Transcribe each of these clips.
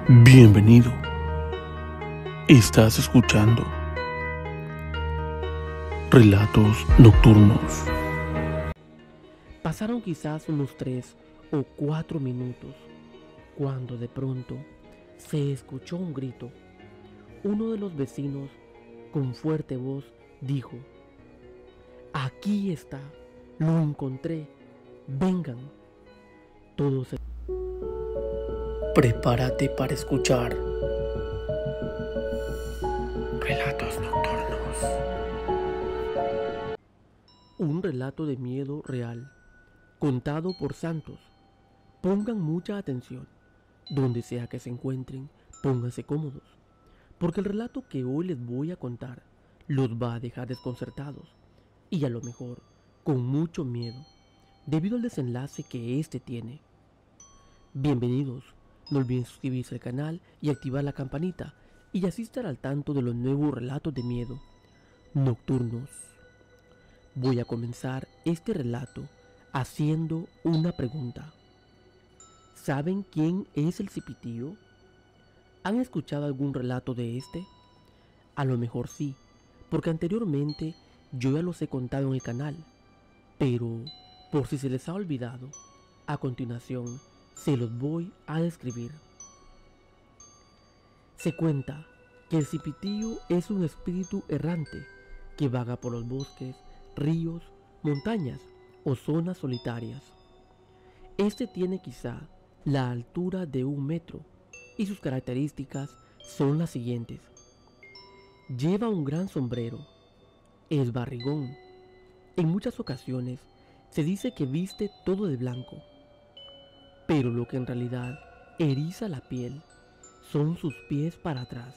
Bienvenido. Estás escuchando Relatos Nocturnos. Pasaron quizás unos 3 o 4 minutos, cuando de pronto se escuchó un grito. Uno de los vecinos, con fuerte voz, dijo: «Aquí está, lo encontré, vengan». Todos se... Prepárate para escuchar Relatos Nocturnos. Un relato de miedo real, contado por Santos. Pongan mucha atención. Donde sea que se encuentren, pónganse cómodos, porque el relato que hoy les voy a contar los va a dejar desconcertados y a lo mejor con mucho miedo, debido al desenlace que este tiene. Bienvenidos. No olviden suscribirse al canal y activar la campanita, y así estar al tanto de los nuevos relatos de miedo nocturnos. Voy a comenzar este relato haciendo una pregunta. ¿Saben quién es el Cipitío? ¿Han escuchado algún relato de este? A lo mejor sí, porque anteriormente yo ya los he contado en el canal, pero por si se les ha olvidado, a continuación se los voy a describir. Se cuenta que el Cipitío es un espíritu errante que vaga por los bosques, ríos, montañas o zonas solitarias. Este tiene quizá la altura de 1 metro y sus características son las siguientes. Lleva un gran sombrero, es barrigón. En muchas ocasiones se dice que viste todo de blanco, pero lo que en realidad eriza la piel son sus pies para atrás.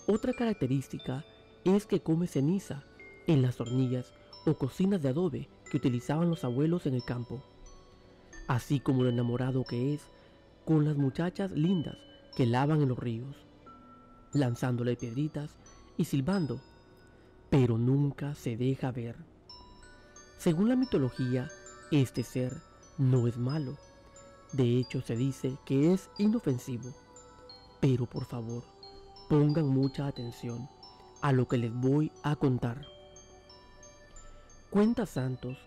Otra característica es que come ceniza en las hornillas o cocinas de adobe que utilizaban los abuelos en el campo, así como lo enamorado que es con las muchachas lindas que lavan en los ríos, lanzándole piedritas y silbando, pero nunca se deja ver. Según la mitología, este ser no es malo. De hecho, se dice que es inofensivo. Pero por favor, pongan mucha atención a lo que les voy a contar. Cuenta Santos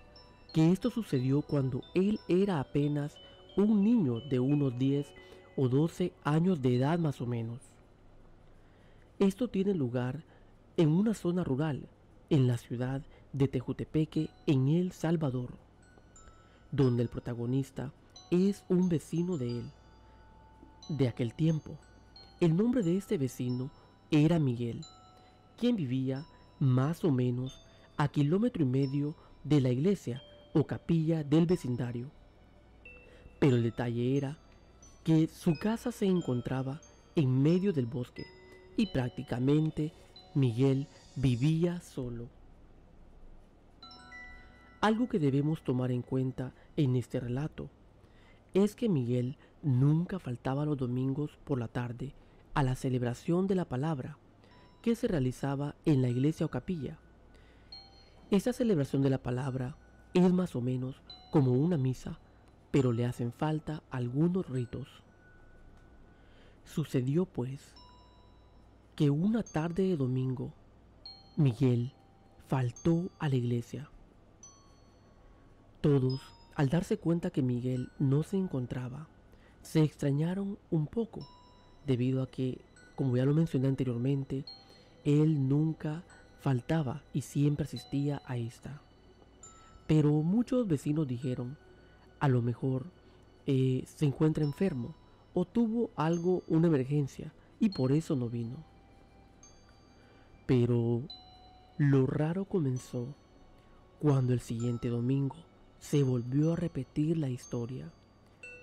que esto sucedió cuando él era apenas un niño de unos 10 o 12 años de edad más o menos. Esto tiene lugar en una zona rural, en la ciudad de Tejutepeque, en El Salvador, donde el protagonista es un vecino de él, de aquel tiempo. El nombre de este vecino era Miguel, quien vivía más o menos a 1,5 kilómetros de la iglesia o capilla del vecindario. Pero el detalle era que su casa se encontraba en medio del bosque y prácticamente Miguel vivía solo. Algo que debemos tomar en cuenta en este relato es que Miguel nunca faltaba los domingos por la tarde a la celebración de la palabra que se realizaba en la iglesia o capilla. Esta celebración de la palabra es más o menos como una misa, pero le hacen falta algunos ritos. Sucedió pues que una tarde de domingo Miguel faltó a la iglesia. Todos, al darse cuenta que Miguel no se encontraba, se extrañaron un poco, debido a que, como ya lo mencioné anteriormente, él nunca faltaba y siempre asistía a esta. Pero muchos vecinos dijeron: a lo mejor se encuentra enfermo o tuvo algo, una emergencia, y por eso no vino. Pero lo raro comenzó cuando el siguiente domingo se volvió a repetir la historia.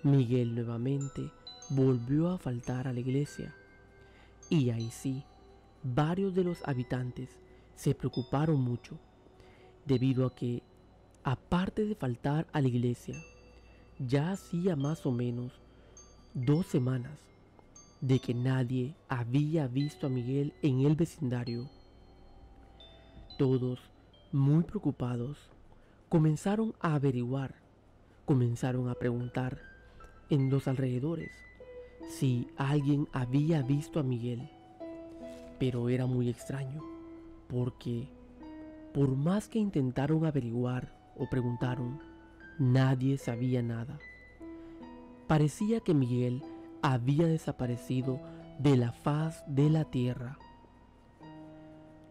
Miguel nuevamente volvió a faltar a la iglesia, y ahí sí, varios de los habitantes se preocuparon mucho, debido a que, aparte de faltar a la iglesia, ya hacía más o menos 2 semanas de que nadie había visto a Miguel en el vecindario. Todos, muy preocupados, comenzaron a averiguar, comenzaron a preguntar en los alrededores si alguien había visto a Miguel, pero era muy extraño, porque por más que intentaron averiguar o preguntaron, nadie sabía nada. Parecía que Miguel había desaparecido de la faz de la tierra.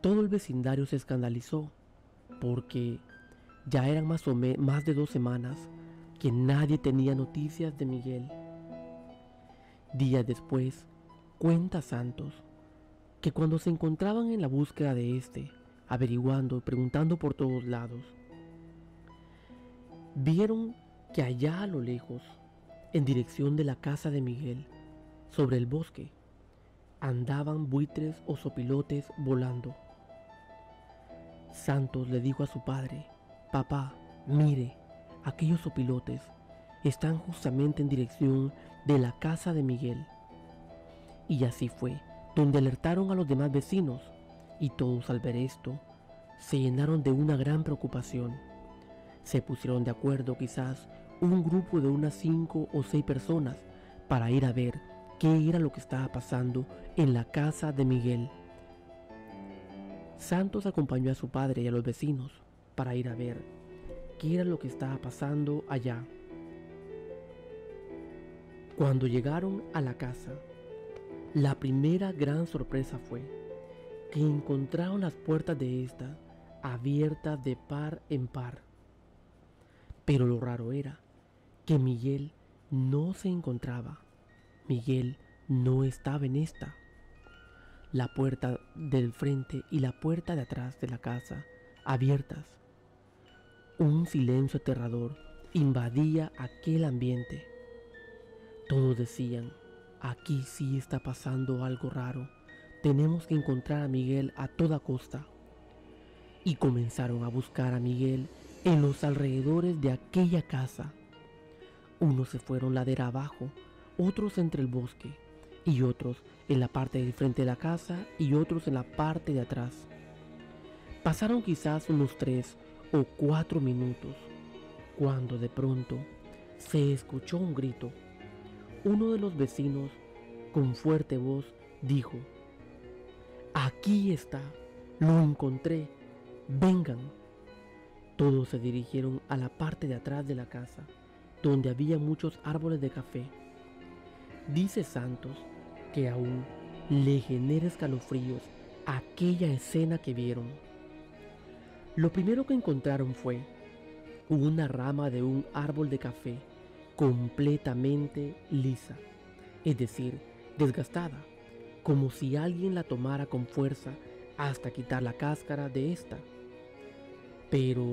Todo el vecindario se escandalizó, porque ya eran más de 2 semanas que nadie tenía noticias de Miguel. Días después, cuenta Santos que cuando se encontraban en la búsqueda de averiguando, preguntando por todos lados, vieron que allá a lo lejos, en dirección de la casa de Miguel, sobre el bosque, andaban buitres o zopilotes volando. Santos le dijo a su padre: «Papá, mire, aquellos zopilotes están justamente en dirección de la casa de Miguel». Y así fue, donde alertaron a los demás vecinos, y todos al ver esto se llenaron de una gran preocupación. Se pusieron de acuerdo quizás un grupo de unas 5 o 6 personas para ir a ver qué era lo que estaba pasando en la casa de Miguel. Santos acompañó a su padre y a los vecinos para ir a ver qué era lo que estaba pasando allá. Cuando llegaron a la casa, la primera gran sorpresa fue que encontraron las puertas de esta abiertas de par en par. Pero lo raro era que Miguel no se encontraba. Miguel no estaba en esta. La puerta del frente y la puerta de atrás de la casa abiertas. Un silencio aterrador invadía aquel ambiente. Todos decían: «Aquí sí está pasando algo raro. Tenemos que encontrar a Miguel a toda costa». Y comenzaron a buscar a Miguel en los alrededores de aquella casa. Unos se fueron ladera abajo, otros entre el bosque, y otros en la parte del frente de la casa y otros en la parte de atrás. Pasaron quizás unos 3 o 4 minutos, cuando de pronto se escuchó un grito. Uno de los vecinos, con fuerte voz, dijo: «Aquí está, lo encontré, vengan». Todos se dirigieron a la parte de atrás de la casa, donde había muchos árboles de café. Dice Santos que aún le genera escalofríos aquella escena que vieron. Lo primero que encontraron fue una rama de un árbol de café completamente lisa, es decir, desgastada, como si alguien la tomara con fuerza hasta quitar la cáscara de esta. Pero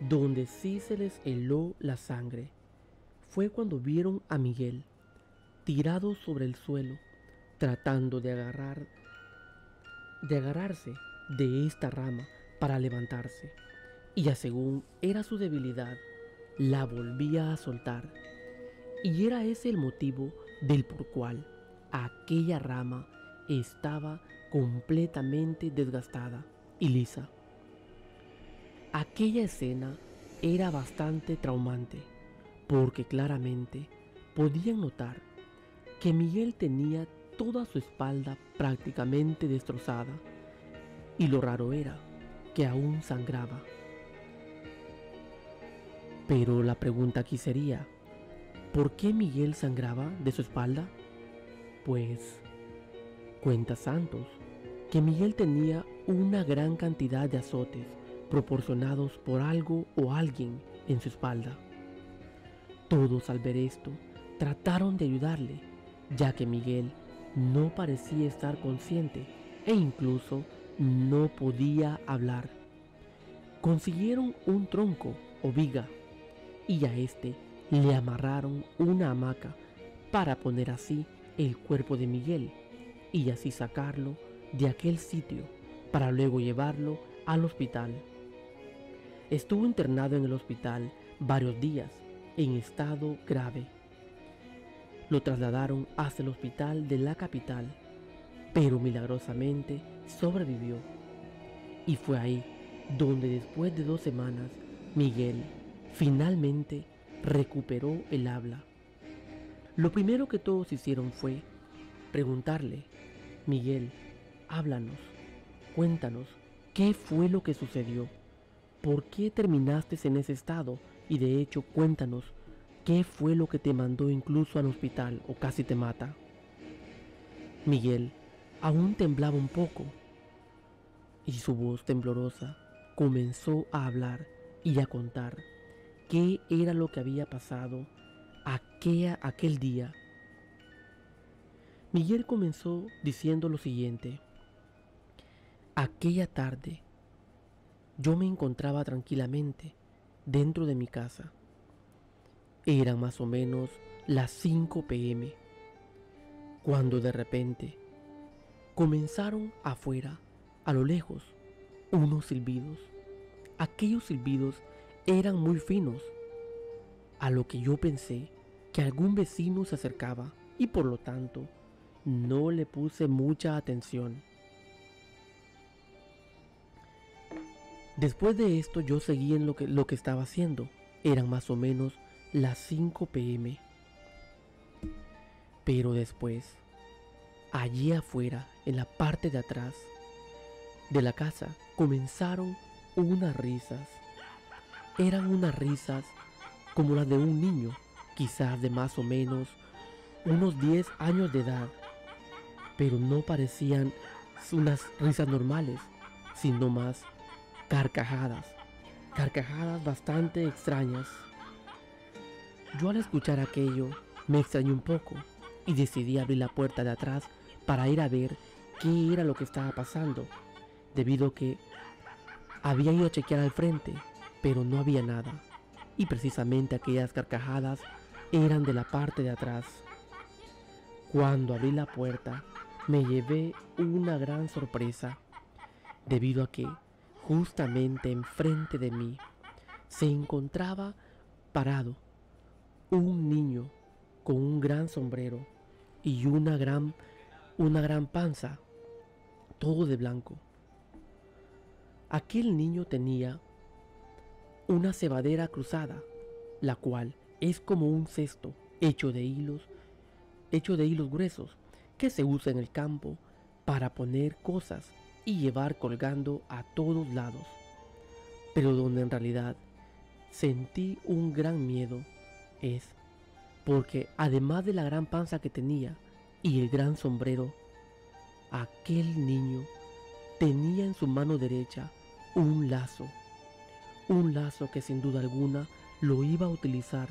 donde sí se les heló la sangre fue cuando vieron a Miguel tirado sobre el suelo, tratando de agarrarse de esta rama para levantarse, y ya según era su debilidad, la volvía a soltar, y era ese el motivo del por cual aquella rama estaba completamente desgastada y lisa. Aquella escena era bastante traumante, porque claramente podían notar que Miguel tenía toda su espalda prácticamente destrozada, y lo raro era que aún sangraba. Pero la pregunta aquí sería: ¿por qué Miguel sangraba de su espalda? Pues cuenta Santos que Miguel tenía una gran cantidad de azotes proporcionados por algo o alguien en su espalda. Todos al ver esto trataron de ayudarle, ya que Miguel no parecía estar consciente e incluso no podía hablar. Consiguieron un tronco o viga y a este le amarraron una hamaca para poner así el cuerpo de Miguel y así sacarlo de aquel sitio para luego llevarlo al hospital. Estuvo internado en el hospital varios días en estado grave. Lo trasladaron hasta el hospital de la capital, pero milagrosamente sobrevivió. Y fue ahí donde después de 2 semanas Miguel finalmente recuperó el habla. Lo primero que todos hicieron fue preguntarle: Miguel, háblanos, cuéntanos, ¿qué fue lo que sucedió? ¿Por qué terminaste en ese estado? Y de hecho, cuéntanos, ¿qué fue lo que te mandó incluso al hospital o casi te mata? Miguel aún temblaba un poco y su voz temblorosa comenzó a hablar y a contar qué era lo que había pasado aquel día. Miguel comenzó diciendo lo siguiente: aquella tarde yo me encontraba tranquilamente dentro de mi casa. Eran más o menos las 5 p.m. cuando de repente comenzaron afuera, a lo lejos, unos silbidos. Aquellos silbidos eran muy finos, a lo que yo pensé que algún vecino se acercaba y por lo tanto no le puse mucha atención. Después de esto yo seguí en lo que estaba haciendo. Eran más o menos las 5 p.m. Pero después, allí afuera, en la parte de atrás de la casa, comenzaron unas risas. Eran unas risas como las de un niño, quizás de más o menos unos 10 años de edad, pero no parecían unas risas normales, sino más carcajadas bastante extrañas. Yo al escuchar aquello me extrañé un poco y decidí abrir la puerta de atrás para ir a ver qué era lo que estaba pasando, debido a que había ido a chequear al frente, pero no había nada, y precisamente aquellas carcajadas eran de la parte de atrás. Cuando abrí la puerta me llevé una gran sorpresa, debido a que justamente enfrente de mí se encontraba parado un niño con un gran sombrero y una gran panza, todo de blanco. Aquel niño tenía una cebadera cruzada, la cual es como un cesto hecho de hilos gruesos que se usa en el campo para poner cosas y llevar colgando a todos lados. Pero donde en realidad sentí un gran miedo es porque además de la gran panza que tenía y el gran sombrero, aquel niño tenía en su mano derecha un lazo que sin duda alguna lo iba a utilizar.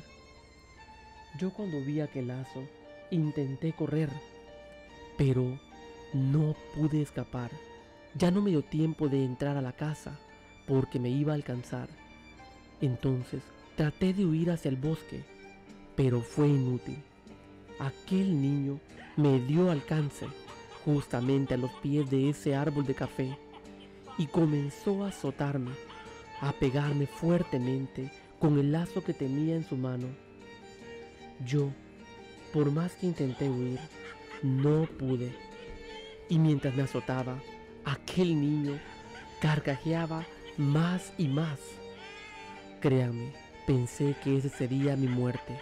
Yo cuando vi aquel lazo intenté correr, pero no pude escapar. Ya no me dio tiempo de entrar a la casa porque me iba a alcanzar. Entonces traté de huir hacia el bosque, pero fue inútil. Aquel niño me dio alcance justamente a los pies de ese árbol de café y comenzó a azotarme, a pegarme fuertemente con el lazo que tenía en su mano. Yo, por más que intenté huir, no pude. Y mientras me azotaba, aquel niño carcajeaba más y más. Créanme, pensé que esa sería mi muerte.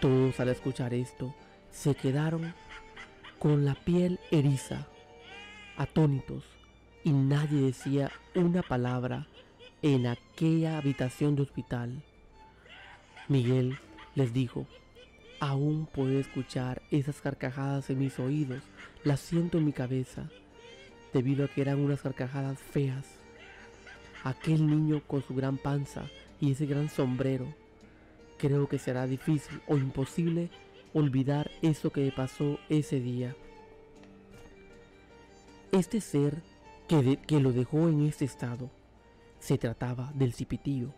Todos al escuchar esto se quedaron con la piel eriza, atónitos, y nadie decía una palabra en aquella habitación de hospital. Miguel les dijo: aún puedo escuchar esas carcajadas en mis oídos, las siento en mi cabeza, debido a que eran unas carcajadas feas. Aquel niño con su gran panza y ese gran sombrero, creo que será difícil o imposible olvidar eso que me pasó ese día. Este ser que lo dejó en este estado, se trataba del Cipitío,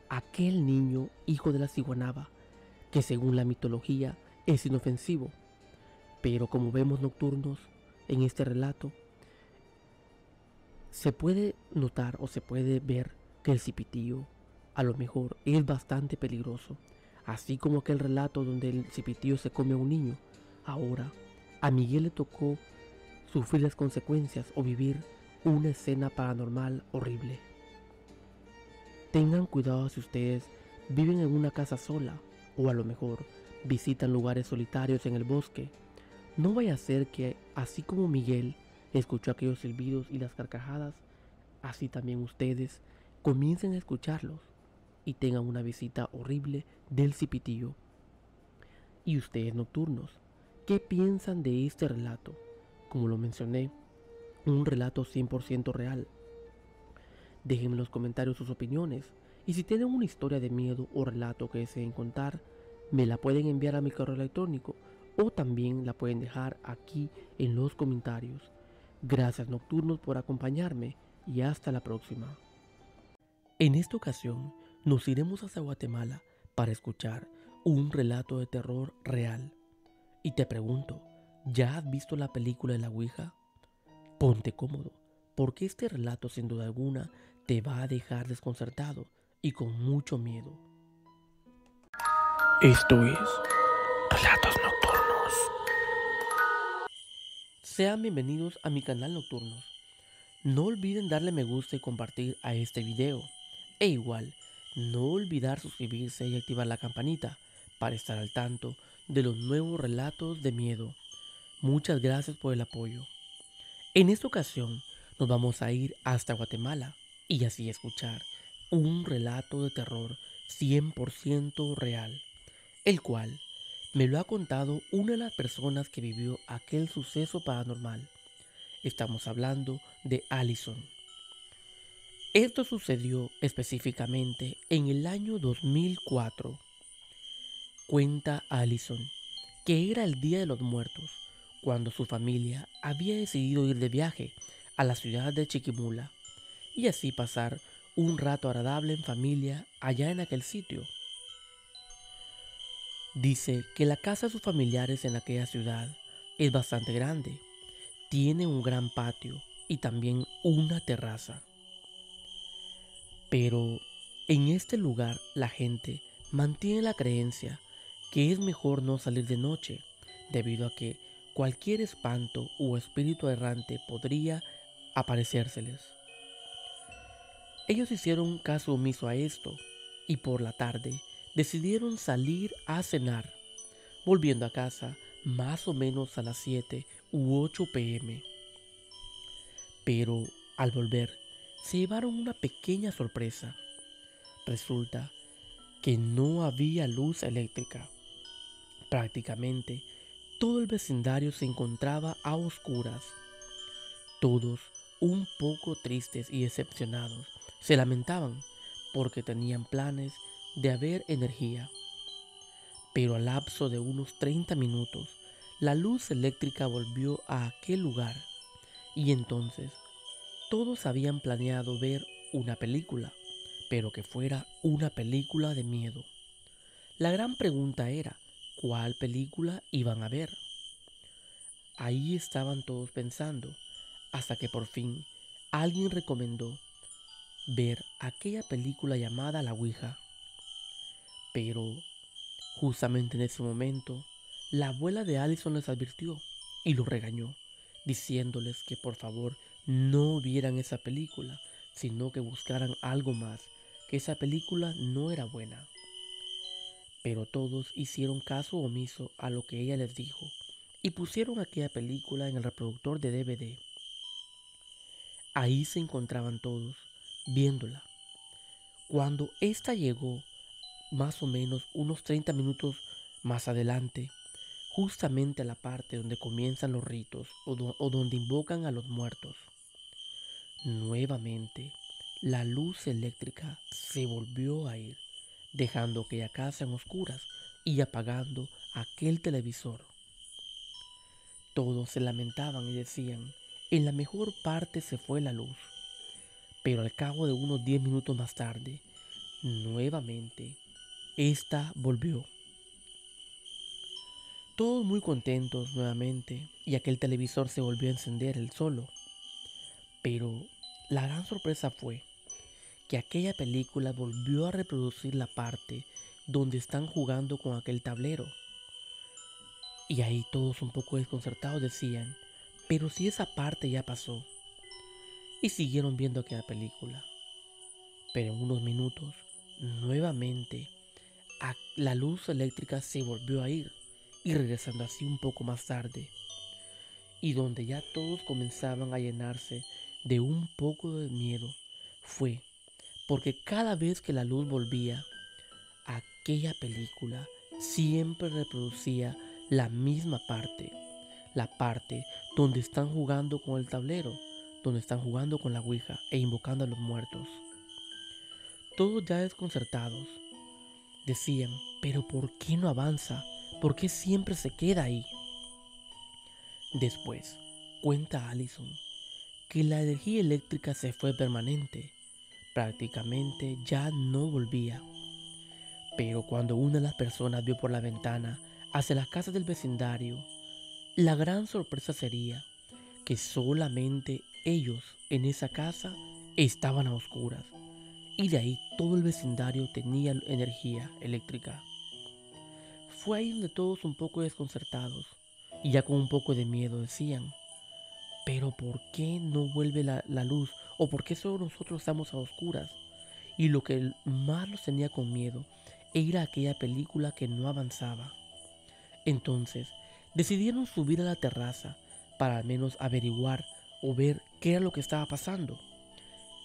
aquel niño hijo de la ciguanaba, que según la mitología es inofensivo, pero como vemos nocturnos en este relato, se puede notar o se puede ver que el Cipitío a lo mejor es bastante peligroso, así como aquel relato donde el Cipitío se come a un niño. Ahora a Miguel le tocó sufrir las consecuencias o vivir una escena paranormal horrible. Tengan cuidado si ustedes viven en una casa sola o a lo mejor visitan lugares solitarios en el bosque. No vaya a ser que, así como Miguel escuchó aquellos silbidos y las carcajadas, así también ustedes comiencen a escucharlos y tengan una visita horrible del cipitillo. Y ustedes nocturnos, ¿qué piensan de este relato? Como lo mencioné, un relato 100% real. Déjenme en los comentarios sus opiniones y si tienen una historia de miedo o relato que deseen contar, me la pueden enviar a mi correo electrónico o también la pueden dejar aquí en los comentarios. Gracias nocturnos por acompañarme y hasta la próxima. En esta ocasión nos iremos hasta Guatemala para escuchar un relato de terror real. Y te pregunto, ¿ya has visto la película de la Ouija? Ponte cómodo, porque este relato sin duda alguna te va a dejar desconcertado y con mucho miedo. Esto es Relatos Nocturnos. Sean bienvenidos a mi canal Nocturnos. No olviden darle me gusta y compartir a este video. E igual, no olvidar suscribirse y activar la campanita para estar al tanto de los nuevos relatos de miedo. Muchas gracias por el apoyo. En esta ocasión nos vamos a ir hasta Guatemala y así escuchar un relato de terror 100% real, el cual me lo ha contado una de las personas que vivió aquel suceso paranormal. Estamos hablando de Allison. Esto sucedió específicamente en el año 2004. Cuenta Allison que era el Día de los Muertos cuando su familia había decidido ir de viaje a la ciudad de Chiquimula y así pasar un rato agradable en familia allá en aquel sitio. Dice que la casa de sus familiares en aquella ciudad es bastante grande, tiene un gran patio y también una terraza. Pero en este lugar la gente mantiene la creencia que es mejor no salir de noche, debido a que cualquier espanto o espíritu errante podría aparecérseles. Ellos hicieron caso omiso a esto y por la tarde decidieron salir a cenar, volviendo a casa más o menos a las 7 u 8 p.m. Pero al volver se llevaron una pequeña sorpresa. Resulta que no había luz eléctrica. Prácticamente todo el vecindario se encontraba a oscuras. Todos, un poco tristes y decepcionados, se lamentaban porque tenían planes de haber energía. Pero al lapso de unos 30 minutos, la luz eléctrica volvió a aquel lugar y entonces todos habían planeado ver una película, pero que fuera una película de miedo. La gran pregunta era, ¿cuál película iban a ver? Ahí estaban todos pensando, hasta que por fin alguien recomendó ver aquella película llamada La Ouija. Pero justamente en ese momento, la abuela de Allison les advirtió y los regañó, diciéndoles que por favor no vieran esa película, sino que buscaran algo más, que esa película no era buena. Pero todos hicieron caso omiso a lo que ella les dijo y pusieron aquella película en el reproductor de DVD. Ahí se encontraban todos, viéndola. Cuando esta llegó, más o menos unos 30 minutos más adelante, justamente a la parte donde comienzan los ritos o donde invocan a los muertos, nuevamente la luz eléctrica se volvió a ir, dejando aquella casa en oscuras y apagando aquel televisor. Todos se lamentaban y decían, en la mejor parte se fue la luz. Pero al cabo de unos 10 minutos más tarde, nuevamente, esta volvió. Todos muy contentos nuevamente y aquel televisor se volvió a encender él solo. Pero la gran sorpresa fue que aquella película volvió a reproducir la parte donde están jugando con aquel tablero. Y ahí todos un poco desconcertados decían, pero si esa parte ya pasó. Y siguieron viendo aquella película. Pero en unos minutos, nuevamente, La luz eléctrica se volvió a ir y regresando así un poco más tarde, y donde ya todos comenzaban a llenarse de un poco de miedo, fue porque cada vez que la luz volvía, aquella película siempre reproducía la misma parte, la parte donde están jugando con el tablero, donde están jugando con la ouija e invocando a los muertos. Todos ya desconcertados decían, pero ¿por qué no avanza? ¿Por qué siempre se queda ahí? Después, cuenta Allison que la energía eléctrica se fue permanente, prácticamente ya no volvía. Pero cuando una de las personas vio por la ventana hacia las casas del vecindario, la gran sorpresa sería que solamente ellos en esa casa estaban a oscuras y de ahí todo el vecindario tenía energía eléctrica. Fue ahí donde todos un poco desconcertados y ya con un poco de miedo decían, pero ¿por qué no vuelve la luz? ¿O por qué solo nosotros estamos a oscuras? Y lo que más los tenía con miedo era aquella película que no avanzaba. Entonces decidieron subir a la terraza para al menos averiguar o ver qué era lo que estaba pasando.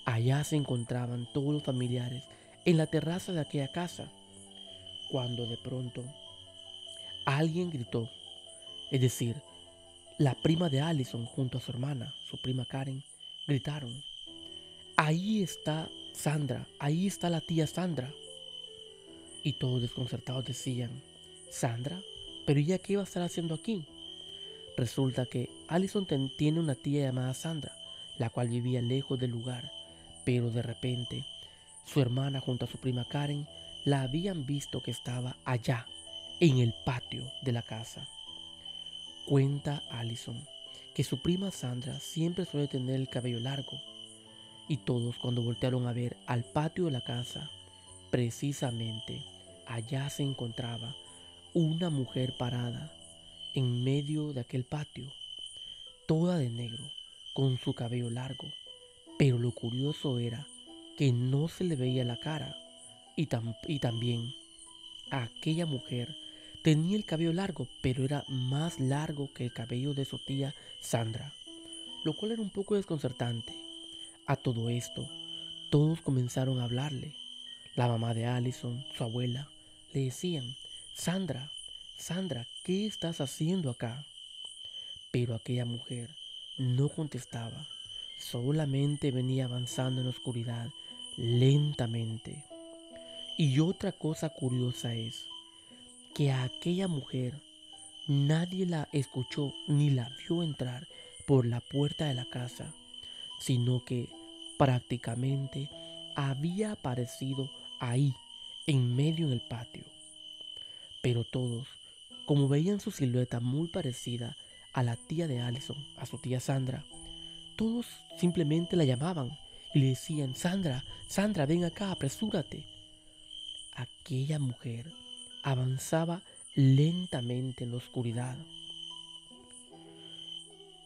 Allá se encontraban todos los familiares en la terraza de aquella casa, cuando de pronto alguien gritó, es decir, la prima de Allison junto a su hermana, su prima Karen, gritaron, ahí está Sandra, ahí está la tía Sandra. Y todos desconcertados decían, ¿Sandra? ¿Pero ella qué iba a estar haciendo aquí? Resulta que Allison tiene una tía llamada Sandra, la cual vivía lejos del lugar, pero de repente su hermana junto a su prima Karen la habían visto que estaba allá, en el patio de la casa. Cuenta Allison que su prima Sandra siempre suele tener el cabello largo, y todos cuando voltearon a ver al patio de la casa, precisamente allá se encontraba una mujer parada en medio de aquel patio, toda de negro, con su cabello largo, pero lo curioso era que no se le veía la cara y también a aquella mujer tenía el cabello largo, pero era más largo que el cabello de su tía Sandra, lo cual era un poco desconcertante. A todo esto, todos comenzaron a hablarle. La mamá de Allison, su abuela, le decían, Sandra, Sandra, ¿qué estás haciendo acá? Pero aquella mujer no contestaba, solamente venía avanzando en la oscuridad lentamente. Y otra cosa curiosa es que a aquella mujer nadie la escuchó ni la vio entrar por la puerta de la casa, sino que prácticamente había aparecido ahí, en medio en el patio. Pero todos, como veían su silueta muy parecida a la tía de Allison, a su tía Sandra, todos simplemente la llamaban y le decían, Sandra, Sandra, ven acá, apresúrate. Aquella mujer avanzaba lentamente en la oscuridad.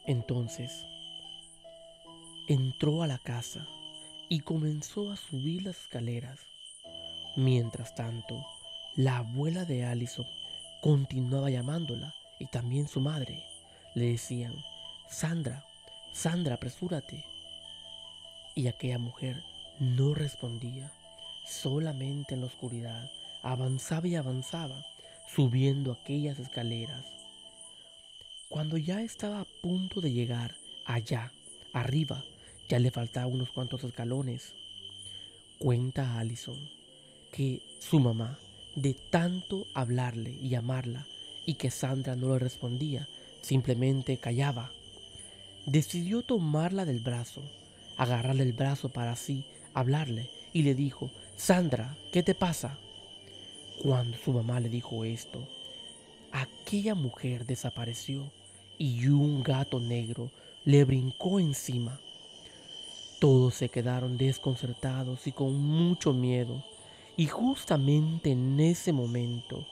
Entonces entró a la casa y comenzó a subir las escaleras. Mientras tanto, la abuela de Allison continuaba llamándola y también su madre. Le decían, Sandra, Sandra, apresúrate. Y aquella mujer no respondía, solamente en la oscuridad avanzaba y avanzaba, subiendo aquellas escaleras. Cuando ya estaba a punto de llegar allá, arriba, ya le faltaban unos cuantos escalones. Cuenta a Allison que su mamá, de tanto hablarle y llamarla, y que Sandra no le respondía, simplemente callaba, decidió tomarla del brazo, agarrarle el brazo para así hablarle, y le dijo, Sandra, ¿qué te pasa? Cuando su mamá le dijo esto, aquella mujer desapareció y un gato negro le brincó encima. Todos se quedaron desconcertados y con mucho miedo. Y justamente en ese momento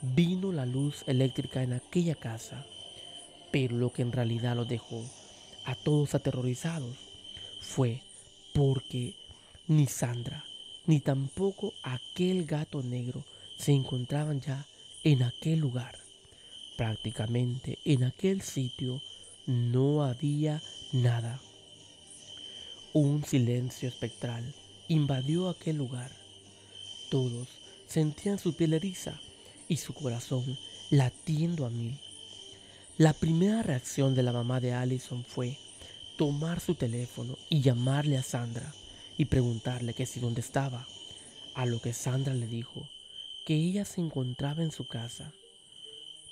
vino la luz eléctrica en aquella casa. Pero lo que en realidad los dejó a todos aterrorizados fue porque ni Sandra ni tampoco aquel gato negro se encontraban ya en aquel lugar. Prácticamente en aquel sitio no había nada. Un silencio espectral invadió aquel lugar. Todos sentían su piel eriza y su corazón latiendo a mil. La primera reacción de la mamá de Allison fue tomar su teléfono y llamarle a Sandra y preguntarle que si dónde estaba, a lo que Sandra le dijo que ella se encontraba en su casa.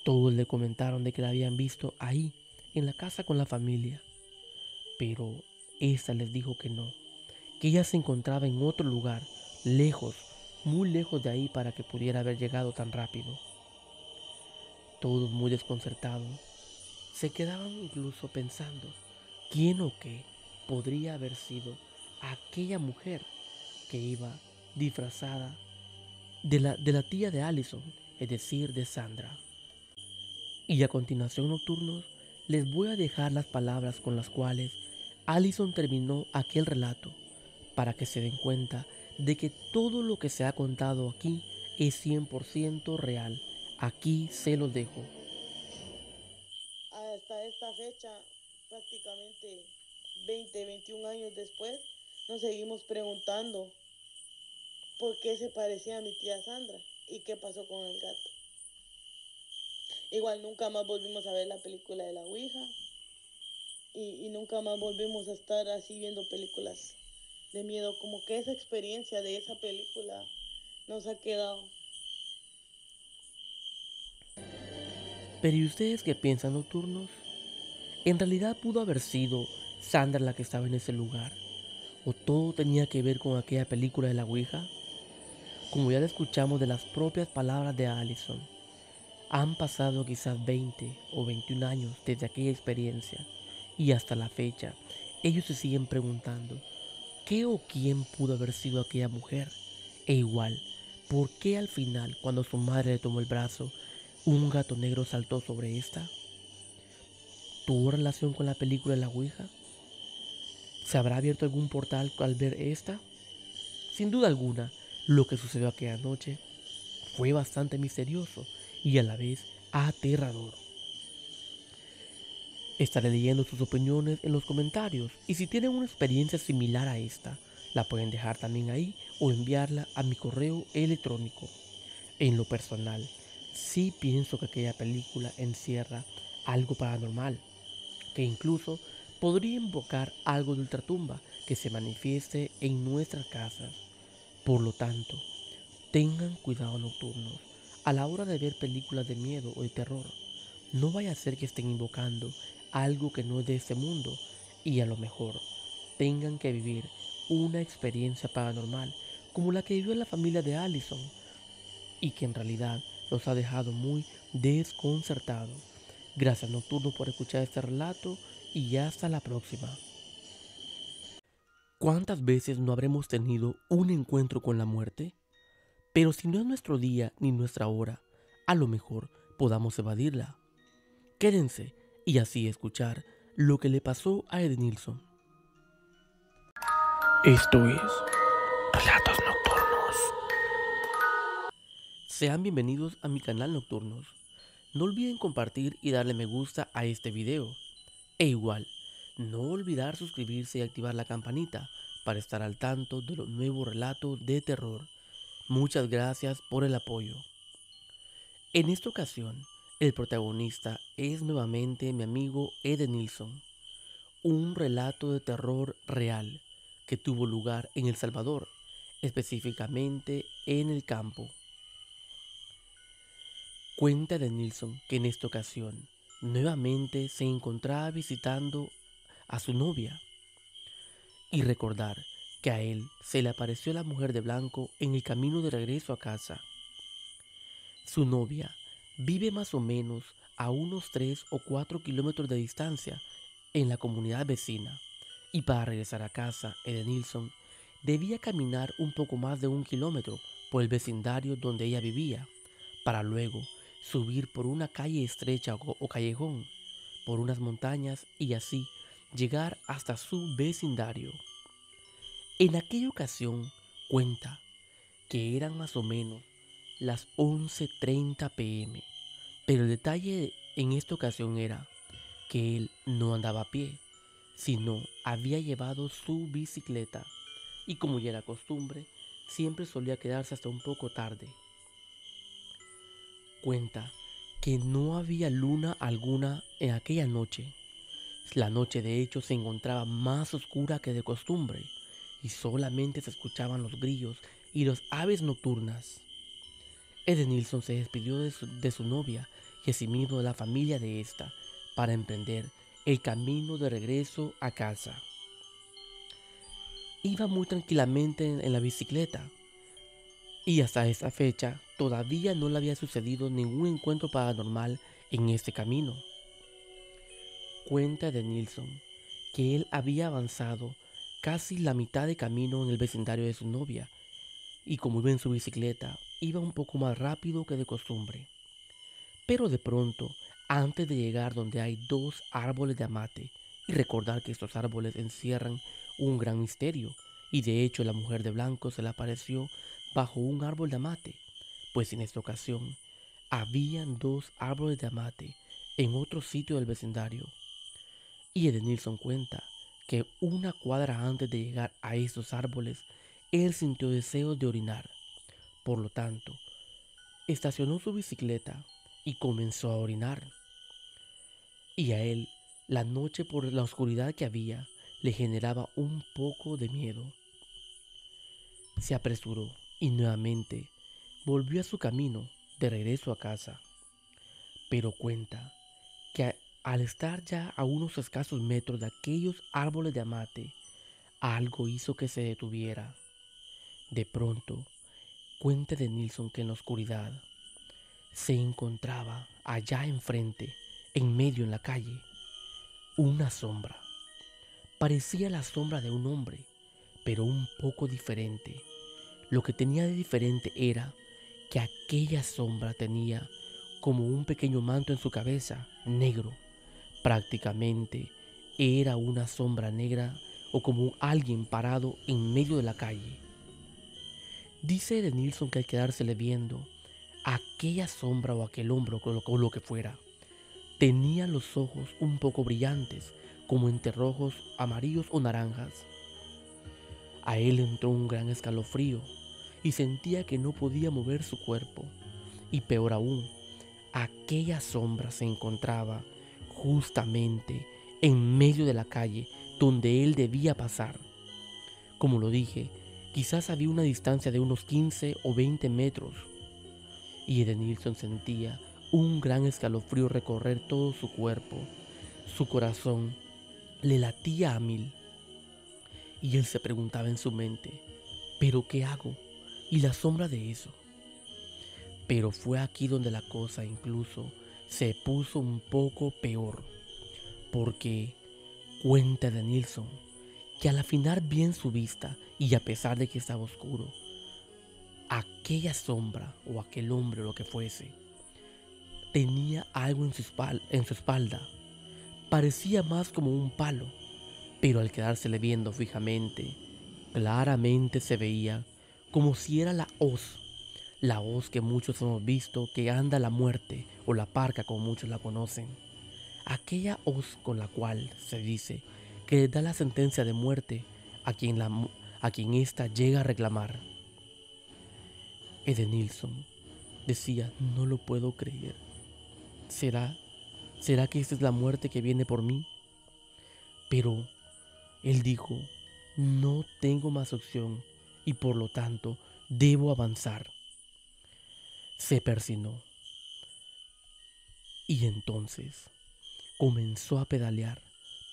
Todos le comentaron de que la habían visto ahí, en la casa con la familia, pero esta les dijo que ella se encontraba en otro lugar, lejos, muy lejos de ahí para que pudiera haber llegado tan rápido. Todos muy desconcertados, se quedaban incluso pensando quién o qué podría haber sido aquella mujer que iba disfrazada de la tía de Allison, es decir, de Sandra. Y a continuación, nocturnos, les voy a dejar las palabras con las cuales Allison terminó aquel relato, para que se den cuenta de que todo lo que se ha contado aquí es 100% real. Aquí se los dejo. Hasta esta fecha, prácticamente 20, 21 años después, nos seguimos preguntando por qué se parecía a mi tía Sandra y qué pasó con el gato. Igual nunca más volvimos a ver la película de la Ouija y nunca más volvimos a estar así viendo películas de miedo, como que esa experiencia de esa película nos ha quedado. Pero ¿y ustedes qué piensan, nocturnos? ¿En realidad pudo haber sido Sandra la que estaba en ese lugar? ¿O todo tenía que ver con aquella película de la Ouija? Como ya lo escuchamos de las propias palabras de Allison, han pasado quizás 20 o 21 años desde aquella experiencia y hasta la fecha ellos se siguen preguntando qué o quién pudo haber sido aquella mujer. E igual, ¿por qué al final, cuando su madre le tomó el brazo, un gato negro saltó sobre esta? ¿Tuvo relación con la película de la Ouija? ¿Se habrá abierto algún portal al ver esta? Sin duda alguna, lo que sucedió aquella noche fue bastante misterioso y a la vez aterrador. Estaré leyendo sus opiniones en los comentarios y si tienen una experiencia similar a esta, la pueden dejar también ahí o enviarla a mi correo electrónico. En lo personal, sí pienso que aquella película encierra algo paranormal, que incluso podría invocar algo de ultratumba que se manifieste en nuestras casas. Por lo tanto, tengan cuidado, nocturnos a la hora de ver películas de miedo o de terror. No vaya a ser que estén invocando algo que no es de este mundo y a lo mejor tengan que vivir una experiencia paranormal como la que vivió la familia de Allison y que en realidad los ha dejado muy desconcertados. Gracias, Nocturno, por escuchar este relato y hasta la próxima. ¿Cuántas veces no habremos tenido un encuentro con la muerte? Pero si no es nuestro día ni nuestra hora, a lo mejor podamos evadirla. Quédense y así escuchar lo que le pasó a Edenilson. Esto es Relatos Nocturnos. Sean bienvenidos a mi canal, Nocturnos. No olviden compartir y darle me gusta a este video. E igual, no olvidar suscribirse y activar la campanita para estar al tanto de los nuevos relatos de terror. Muchas gracias por el apoyo. En esta ocasión, el protagonista es nuevamente mi amigo Edenilson, un relato de terror real que tuvo lugar en El Salvador, específicamente en el campo. Cuenta Edenilson que en esta ocasión nuevamente se encontraba visitando a su novia y recordar que a él se le apareció la mujer de blanco en el camino de regreso a casa. Su novia vive más o menos a unos 3 o 4 kilómetros de distancia en la comunidad vecina y para regresar a casa, Edenilson debía caminar un poco más de 1 kilómetro por el vecindario donde ella vivía, para luego subir por una calle estrecha o callejón, por unas montañas y así llegar hasta su vecindario. En aquella ocasión cuenta que eran más o menos las 11:30 p.m. Pero el detalle en esta ocasión era que él no andaba a pie, sino había llevado su bicicleta y como ya era costumbre, siempre solía quedarse hasta un poco tarde. Cuenta que no había luna alguna en aquella noche. La noche de hecho se encontraba más oscura que de costumbre y solamente se escuchaban los grillos y las aves nocturnas. Edenilson se despidió de su novia y asimismo de la familia de esta para emprender el camino de regreso a casa. Iba muy tranquilamente en la bicicleta y hasta esa fecha todavía no le había sucedido ningún encuentro paranormal en este camino. Cuenta de Nilsson que él había avanzado casi la mitad de camino en el vecindario de su novia y como iba en su bicicleta iba un poco más rápido que de costumbre. Pero de pronto, antes de llegar donde hay 2 árboles de amate, y recordar que estos árboles encierran un gran misterio, y de hecho la mujer de blanco se le apareció bajo un árbol de amate, pues en esta ocasión habían 2 árboles de amate en otro sitio del vecindario. Y Edenilson cuenta que una cuadra antes de llegar a estos árboles, él sintió deseos de orinar. Por lo tanto, estacionó su bicicleta y comenzó a orinar. Y a él, la noche por la oscuridad que había, le generaba un poco de miedo. Se apresuró y nuevamente volvió a su camino de regreso a casa. Pero cuenta que al estar ya a unos escasos metros de aquellos árboles de amate, algo hizo que se detuviera. De pronto, cuenta de Nilsson que en la oscuridad se encontraba allá enfrente, en medio en la calle, una sombra. Parecía la sombra de un hombre, pero un poco diferente. Lo que tenía de diferente era que aquella sombra tenía como un pequeño manto en su cabeza, negro. Prácticamente era una sombra negra o como alguien parado en medio de la calle. Dice de Nilsson que al quedársele viendo, aquella sombra o aquel hombre o lo que fuera, tenía los ojos un poco brillantes, como entre rojos, amarillos o naranjas. A él entró un gran escalofrío y sentía que no podía mover su cuerpo. Y peor aún, aquella sombra se encontraba justamente en medio de la calle donde él debía pasar. Como lo dije, quizás había una distancia de unos 15 o 20 metros. Y Edenilson sentía un gran escalofrío recorrer todo su cuerpo. Su corazón le latía a 1000. Y él se preguntaba en su mente, ¿pero qué hago? ¿Y la sombra de eso? Pero fue aquí donde la cosa incluso se puso un poco peor, porque cuenta de Nilsson que al afinar bien su vista y a pesar de que estaba oscuro, aquella sombra o aquel hombre o lo que fuese, tenía algo en su espalda. Parecía más como un palo, pero al quedársele viendo fijamente, claramente se veía como si era la hoz que muchos hemos visto que anda la muerte o la parca como muchos la conocen. Aquella hoz con la cual se dice que da la sentencia de muerte a quien ésta llega a reclamar. Edenilson decía, no lo puedo creer. ¿Será que esta es la muerte que viene por mí? Pero él dijo, no tengo más opción y por lo tanto debo avanzar. Se persinó y entonces comenzó a pedalear,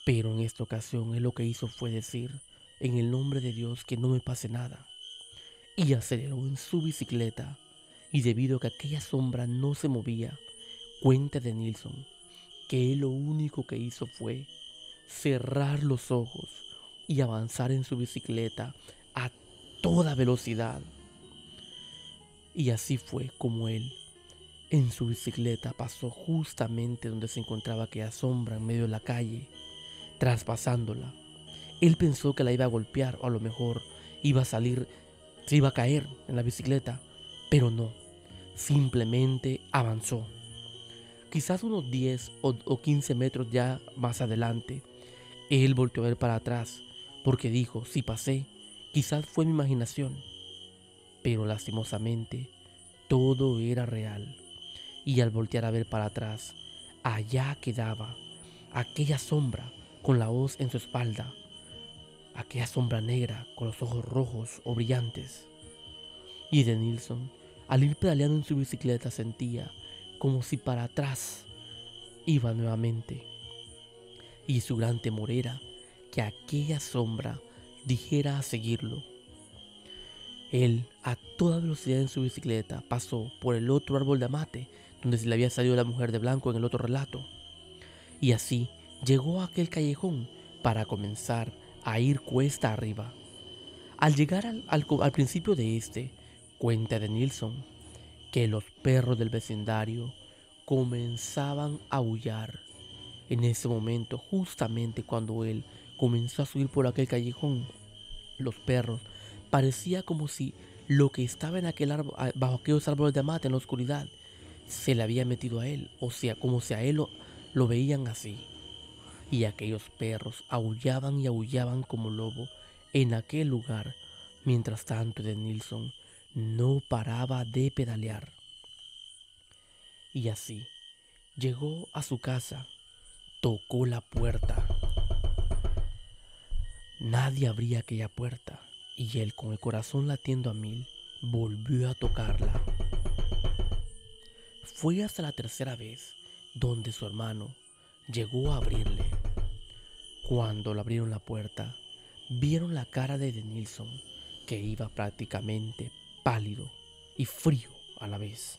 pero en esta ocasión él lo que hizo fue decir, en el nombre de Dios que no me pase nada, y aceleró en su bicicleta, y debido a que aquella sombra no se movía, cuenta de Nilsson que él lo único que hizo fue cerrar los ojos y avanzar en su bicicleta a toda velocidad. Y así fue como él, en su bicicleta, pasó justamente donde se encontraba aquella sombra en medio de la calle, traspasándola. Él pensó que la iba a golpear o a lo mejor iba a salir, se iba a caer en la bicicleta, pero no. simplemente avanzó. Quizás unos 10 o 15 metros ya más adelante, él volteó a ver para atrás, porque dijo, si pasé, quizás fue mi imaginación. Pero lastimosamente, todo era real. Y al voltear a ver para atrás, allá quedaba aquella sombra con la hoz en su espalda, aquella sombra negra con los ojos rojos o brillantes. Y Edenilson, al ir pedaleando en su bicicleta, sentía como si para atrás iba nuevamente. Y su gran temor era que aquella sombra dijera a seguirlo. Él, a toda velocidad en su bicicleta, pasó por el otro árbol de amate, donde se le había salido la mujer de blanco en el otro relato. Y así llegó a aquel callejón para comenzar a ir cuesta arriba. Al llegar al principio de este, cuenta Edenilson que los perros del vecindario comenzaban a aullar. En ese momento, justamente cuando él comenzó a subir por aquel callejón, los perros parecía como si lo que estaba en aquel árbol, bajo aquellos árboles de amate en la oscuridad se le había metido a él, o sea, como si a él lo veían así. Y aquellos perros aullaban y aullaban como lobo en aquel lugar. Mientras tanto, Edenilson no paraba de pedalear. Y así llegó a su casa, tocó la puerta. Nadie abría aquella puerta y él, con el corazón latiendo a mil, volvió a tocarla. Fue hasta la tercera vez donde su hermano llegó a abrirle. Cuando le abrieron la puerta, vieron la cara de Edenilson, que iba prácticamente pálido y frío a la vez.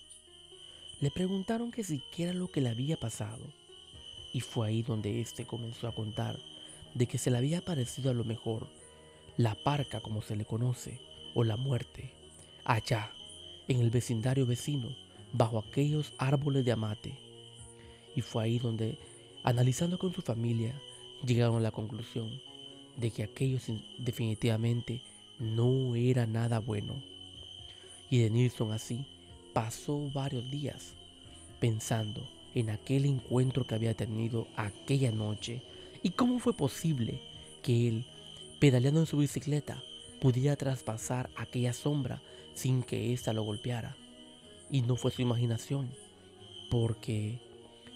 Le preguntaron que siquiera lo que le había pasado, y fue ahí donde éste comenzó a contar de que se le había aparecido a lo mejor la parca, como se le conoce, o la muerte, allá en el vecindario vecino, bajo aquellos árboles de amate. Y fue ahí donde, analizando con su familia, llegaron a la conclusión de que aquello definitivamente no era nada bueno. Y Edenilson así pasó varios días pensando en aquel encuentro que había tenido aquella noche y cómo fue posible que él, pedaleando en su bicicleta, pudiera traspasar aquella sombra sin que ésta lo golpeara. Y no fue su imaginación, porque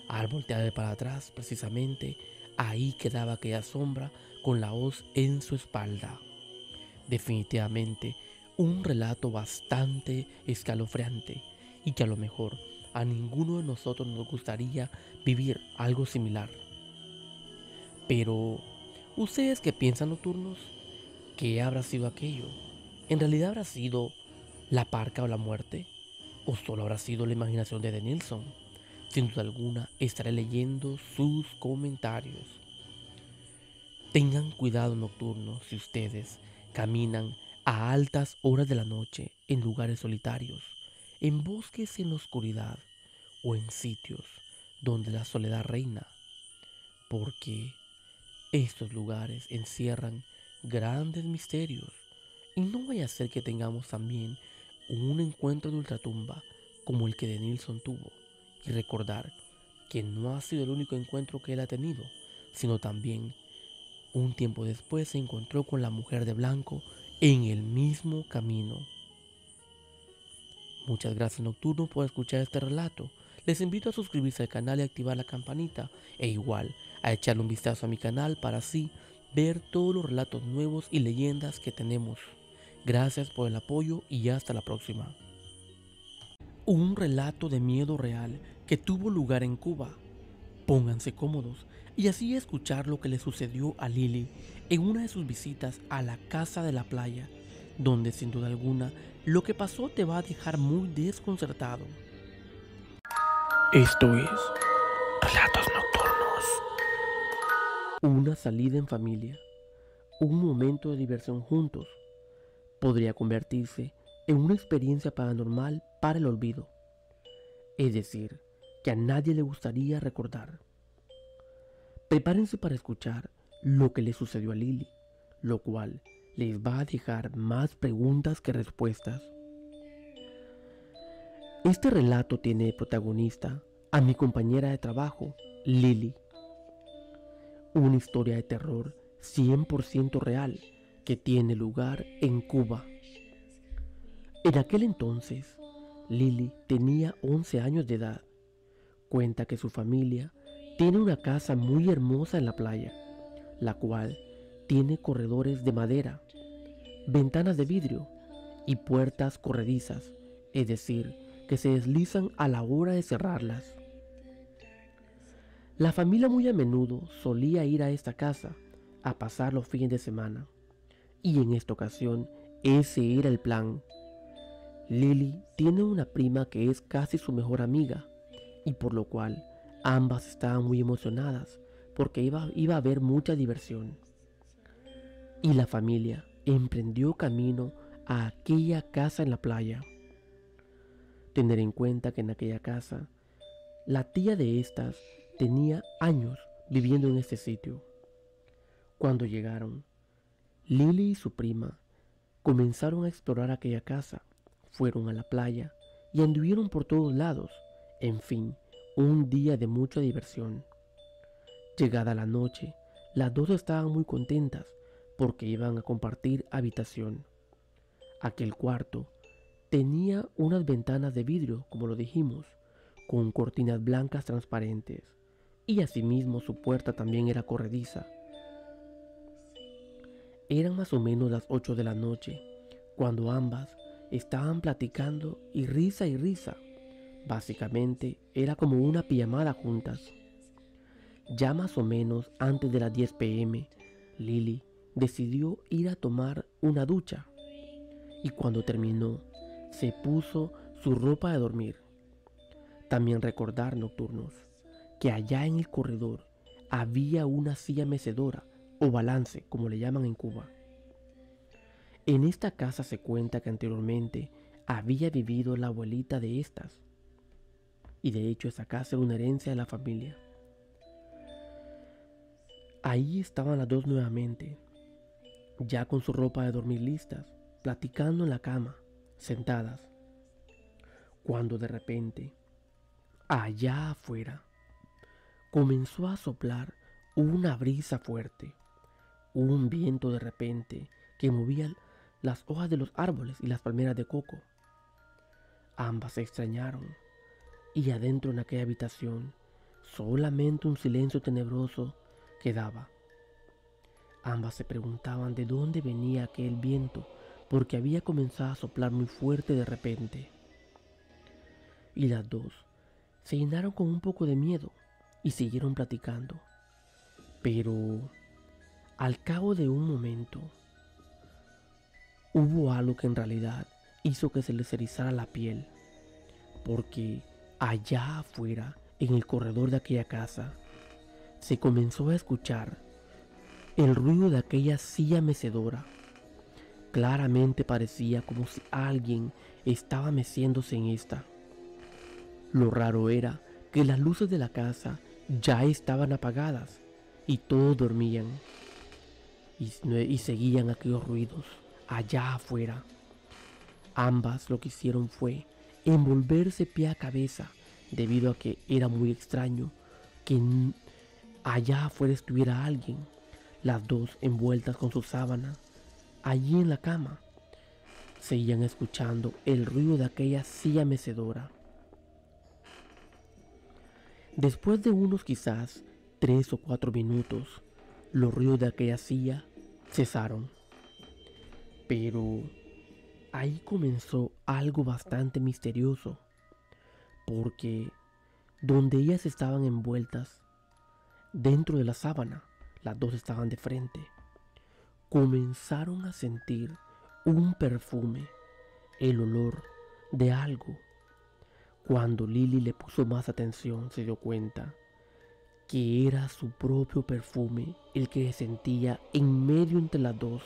al voltear para atrás, precisamente, ahí quedaba aquella sombra con la hoz en su espalda. Definitivamente, un relato bastante escalofriante y que a lo mejor a ninguno de nosotros nos gustaría vivir algo similar. Pero, ¿ustedes qué piensan, nocturnos? ¿Qué habrá sido aquello? ¿En realidad habrá sido la parca o la muerte? ¿O solo habrá sido la imaginación de Edenilson? Sin duda alguna, estaré leyendo sus comentarios. Tengan cuidado, nocturnos, si ustedes caminan a altas horas de la noche en lugares solitarios, en bosques en la oscuridad o en sitios donde la soledad reina, porque estos lugares encierran grandes misterios y no vaya a ser que tengamos también un encuentro de ultratumba como el que Edenilson tuvo, y recordar que no ha sido el único encuentro que él ha tenido, sino también un tiempo después se encontró con la mujer de blanco en el mismo camino. Muchas gracias, Nocturno, por escuchar este relato. Les invito a suscribirse al canal y activar la campanita, e igual a echarle un vistazo a mi canal para así ver todos los relatos nuevos y leyendas que tenemos. Gracias por el apoyo y hasta la próxima. Un relato de miedo real que tuvo lugar en Cuba. Pónganse cómodos y así escuchar lo que le sucedió a Lily en una de sus visitas a la casa de la playa, donde sin duda alguna lo que pasó te va a dejar muy desconcertado. Esto es Relatos Nocturnos. Una salida en familia, un momento de diversión juntos, podría convertirse en una experiencia paranormal para el olvido. Es decir, que a nadie le gustaría recordar. Prepárense para escuchar lo que le sucedió a Lily, lo cual les va a dejar más preguntas que respuestas. Este relato tiene de protagonista a mi compañera de trabajo, Lily. Una historia de terror 100% real que tiene lugar en Cuba. En aquel entonces, Lily tenía 11 años de edad. Cuenta que su familia tiene una casa muy hermosa en la playa, la cual tiene corredores de madera, ventanas de vidrio y puertas corredizas, es decir, que se deslizan a la hora de cerrarlas. La familia muy a menudo solía ir a esta casa a pasar los fines de semana, y en esta ocasión ese era el plan. Lily tiene una prima que es casi su mejor amiga, y por lo cual ambas estaban muy emocionadas porque iba a haber mucha diversión. Y la familia emprendió camino a aquella casa en la playa. Tener en cuenta que en aquella casa, la tía de estas tenía años viviendo en este sitio. Cuando llegaron, Lily y su prima comenzaron a explorar aquella casa, fueron a la playa y anduvieron por todos lados. En fin, un día de mucha diversión. Llegada la noche, las dos estaban muy contentas porque iban a compartir habitación. Aquel cuarto tenía unas ventanas de vidrio, como lo dijimos, con cortinas blancas transparentes, y asimismo su puerta también era corrediza. Eran más o menos las 8 de la noche, cuando ambas estaban platicando y risa. Básicamente era como una pijamada juntas. Ya más o menos antes de las 10 p.m., Lily decidió ir a tomar una ducha, y cuando terminó, se puso su ropa de dormir. También recordar, nocturnos, que allá en el corredor había una silla mecedora o balance, como le llaman en Cuba. En esta casa se cuenta que anteriormente había vivido la abuelita de estas, y de hecho esa casa era una herencia de la familia. Ahí estaban las dos nuevamente, ya con su ropa de dormir listas, platicando en la cama, sentadas, cuando de repente, allá afuera, comenzó a soplar una brisa fuerte, un viento de repente que movía las hojas de los árboles y las palmeras de coco. Ambas se extrañaron, y adentro en aquella habitación solamente un silencio tenebroso quedaba. Ambas se preguntaban de dónde venía aquel viento, porque había comenzado a soplar muy fuerte de repente. Y las dos se llenaron con un poco de miedo y siguieron platicando. Pero al cabo de un momento, hubo algo que en realidad hizo que se les erizara la piel, porque allá afuera, en el corredor de aquella casa, se comenzó a escuchar el ruido de aquella silla mecedora. Claramente parecía como si alguien estaba meciéndose en esta. Lo raro era que las luces de la casa ya estaban apagadas y todos dormían. Y seguían aquellos ruidos allá afuera. Ambas lo que hicieron fue envolverse pie a cabeza, debido a que era muy extraño que allá afuera estuviera alguien. Las dos envueltas con su sábana, allí en la cama, seguían escuchando el ruido de aquella silla mecedora. Después de unos quizás 3 o 4 minutos, los ruidos de aquella silla cesaron. Pero ahí comenzó algo bastante misterioso, porque donde ellas estaban envueltas, dentro de la sábana, las dos estaban de frente, comenzaron a sentir un perfume, el olor de algo. Cuando Lily le puso más atención, se dio cuenta que era su propio perfume el que se sentía en medio entre las dos.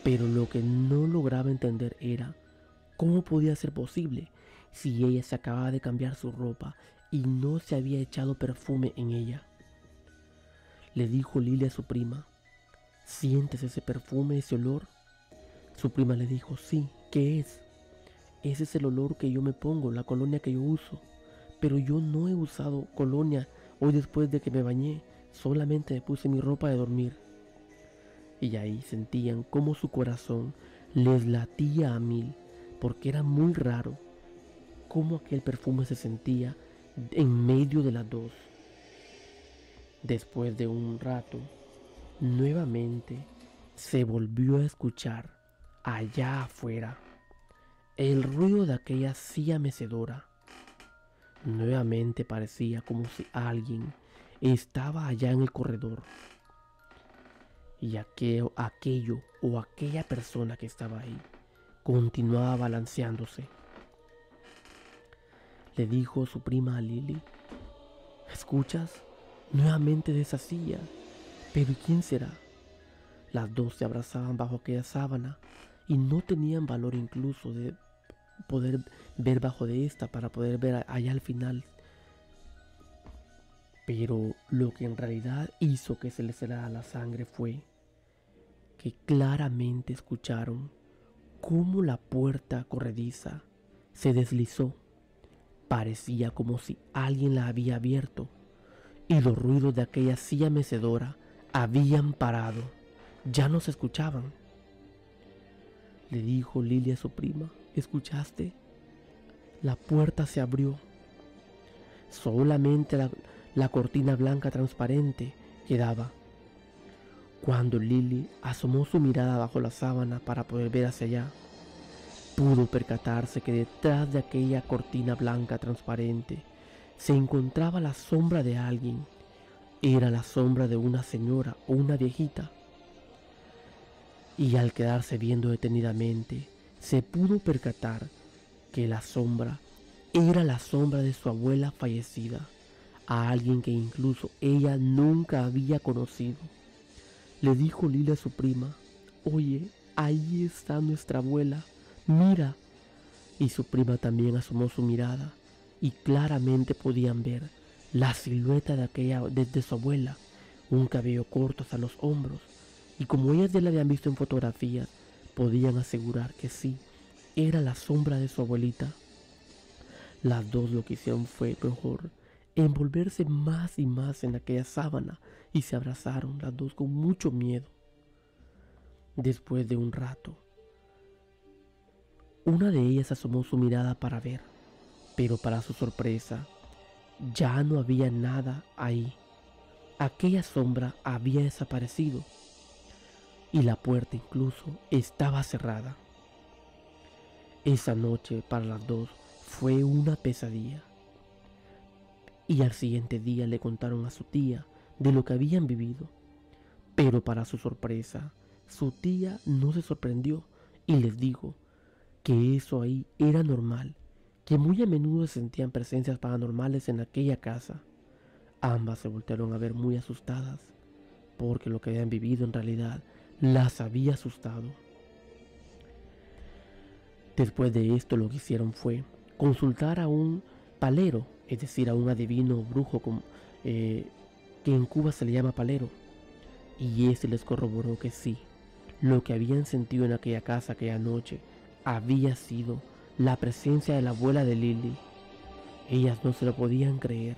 Pero lo que no lograba entender era cómo podía ser posible si ella se acababa de cambiar su ropa y no se había echado perfume en ella. Le dijo Lily a su prima: ¿sientes ese perfume, ese olor? Su prima le dijo: sí, ¿qué es? ese es el olor que yo me pongo, la colonia que yo uso. Pero yo no he usado colonia hoy después de que me bañé, solamente me puse mi ropa de dormir. Y ahí sentían cómo su corazón les latía a mil, porque era muy raro cómo aquel perfume se sentía en medio de las dos. Después de un rato, nuevamente se volvió a escuchar allá afuera el ruido de aquella silla mecedora. Nuevamente parecía como si alguien estaba allá en el corredor. Y aquello o aquella persona que estaba ahí continuaba balanceándose. Le dijo su prima a Lily: ¿escuchas? Nuevamente de esa silla. ¿Pero quién será? Las dos se abrazaban bajo aquella sábana y no tenían valor incluso de poder ver bajo de esta para poder ver allá al final. Pero lo que en realidad hizo que se les helara la sangre fue que claramente escucharon cómo la puerta corrediza se deslizó. Parecía como si alguien la había abierto y los ruidos de aquella silla mecedora habían parado. Ya no se escuchaban. Le dijo Lily a su prima: ¿escuchaste? La puerta se abrió. Solamente la cortina blanca transparente quedaba. Cuando Lily asomó su mirada bajo la sábana para poder ver hacia allá, pudo percatarse que detrás de aquella cortina blanca transparente se encontraba la sombra de alguien. Era la sombra de una señora o una viejita. Y al quedarse viendo detenidamente, se pudo percatar que la sombra era la sombra de su abuela fallecida, a alguien que incluso ella nunca había conocido. Le dijo Lily a su prima: oye, ahí está nuestra abuela, mira. Y su prima también asomó su mirada y claramente podían ver la silueta de aquella desde su abuela, un cabello corto hasta los hombros. Y como ellas ya la habían visto en fotografías, podían asegurar que sí, era la sombra de su abuelita. Las dos lo que hicieron fue mejor envolverse más y más en aquella sábana y se abrazaron las dos con mucho miedo. Después de un rato, una de ellas asomó su mirada para ver, pero para su sorpresa, ya no había nada ahí. Aquella sombra había desaparecido y la puerta incluso estaba cerrada. Esa noche para las dos fue una pesadilla. Y al siguiente día le contaron a su tía de lo que habían vivido. Pero para su sorpresa, su tía no se sorprendió y les dijo que eso ahí era normal, que muy a menudo se sentían presencias paranormales en aquella casa. Ambas se voltearon a ver muy asustadas, porque lo que habían vivido en realidad las había asustado. Después de esto, lo que hicieron fue consultar a un palero, es decir, a un adivino o brujo que en Cuba se le llama palero, y este les corroboró que sí, lo que habían sentido en aquella casa aquella noche había sido la presencia de la abuela de Lily. Ellas no se lo podían creer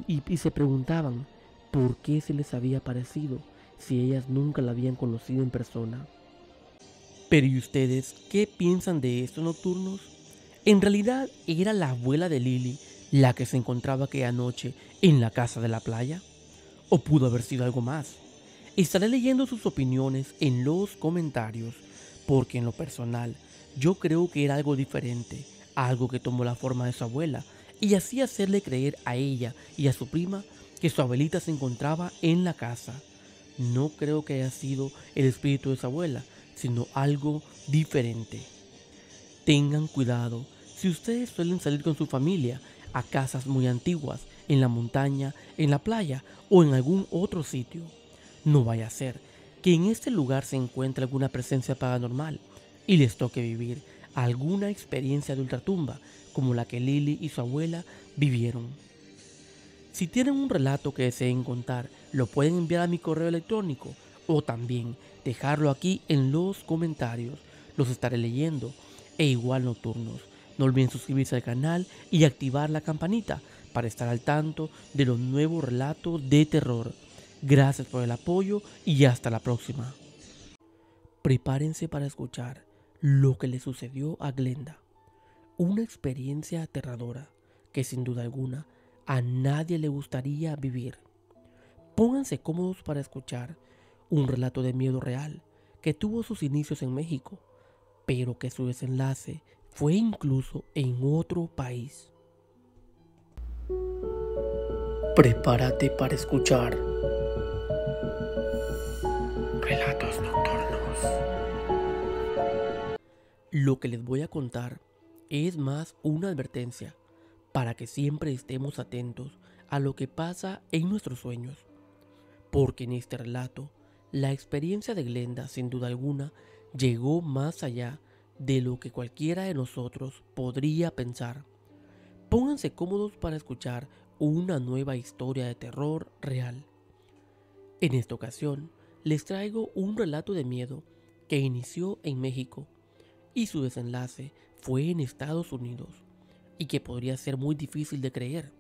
y se preguntaban por qué se les había aparecido si ellas nunca la habían conocido en persona. Pero ¿y ustedes qué piensan de estos nocturnos? ¿En realidad era la abuela de Lily la que se encontraba aquella noche en la casa de la playa? ¿O pudo haber sido algo más? Estaré leyendo sus opiniones en los comentarios, porque en lo personal yo creo que era algo diferente, algo que tomó la forma de su abuela y así hacerle creer a ella y a su prima que su abuelita se encontraba en la casa. No creo que haya sido el espíritu de su abuela, sino algo diferente. Tengan cuidado si ustedes suelen salir con su familia a casas muy antiguas, en la montaña, en la playa o en algún otro sitio. No vaya a ser que en este lugar se encuentre alguna presencia paranormal y les toque vivir alguna experiencia de ultratumba como la que Lily y su abuela vivieron. Si tienen un relato que deseen contar, lo pueden enviar a mi correo electrónico o también dejarlo aquí en los comentarios. Los estaré leyendo e igual nocturnos. No olviden suscribirse al canal y activar la campanita para estar al tanto de los nuevos relatos de terror. Gracias por el apoyo y hasta la próxima. Prepárense para escuchar lo que le sucedió a Glenda. Una experiencia aterradora que sin duda alguna a nadie le gustaría vivir. Pónganse cómodos para escuchar un relato de miedo real que tuvo sus inicios en México, pero que su desenlace fue incluso en otro país. Prepárate para escuchar Relatos nocturnos. Lo que les voy a contar es más una advertencia para que siempre estemos atentos a lo que pasa en nuestros sueños, porque en este relato la experiencia de Glenda sin duda alguna llegó más allá de lo que cualquiera de nosotros podría pensar. Pónganse cómodos para escuchar una nueva historia de terror real. En esta ocasión les traigo un relato de miedo que inició en México y su desenlace fue en Estados Unidos, y que podría ser muy difícil de creer.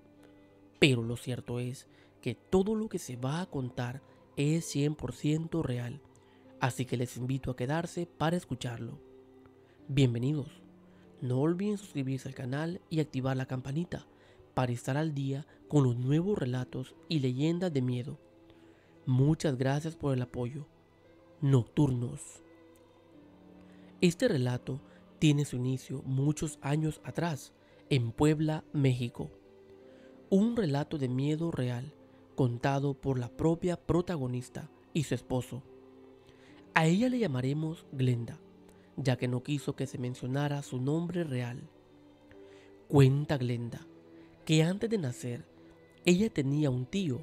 Pero lo cierto es que todo lo que se va a contar es 100% real, así que les invito a quedarse para escucharlo. Bienvenidos. No olviden suscribirse al canal y activar la campanita para estar al día con los nuevos relatos y leyendas de miedo. Muchas gracias por el apoyo. Nocturnos. Este relato tiene su inicio muchos años atrás, en Puebla, México. Un relato de miedo real, contado por la propia protagonista y su esposo. A ella le llamaremos Glenda, ya que no quiso que se mencionara su nombre real. Cuenta Glenda que antes de nacer, ella tenía un tío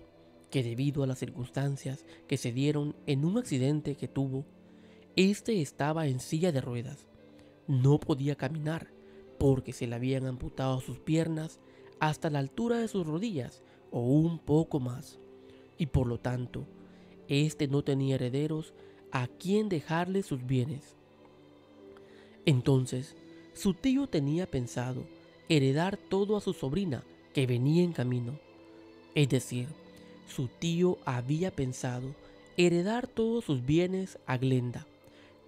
que, debido a las circunstancias que se dieron en un accidente que tuvo, este estaba en silla de ruedas. No podía caminar porque se le habían amputado sus piernas hasta la altura de sus rodillas o un poco más, y por lo tanto, este no tenía herederos a quien dejarle sus bienes. Entonces, su tío tenía pensado heredar todo a su sobrina que venía en camino. Es decir, su tío había pensado heredar todos sus bienes a Glenda,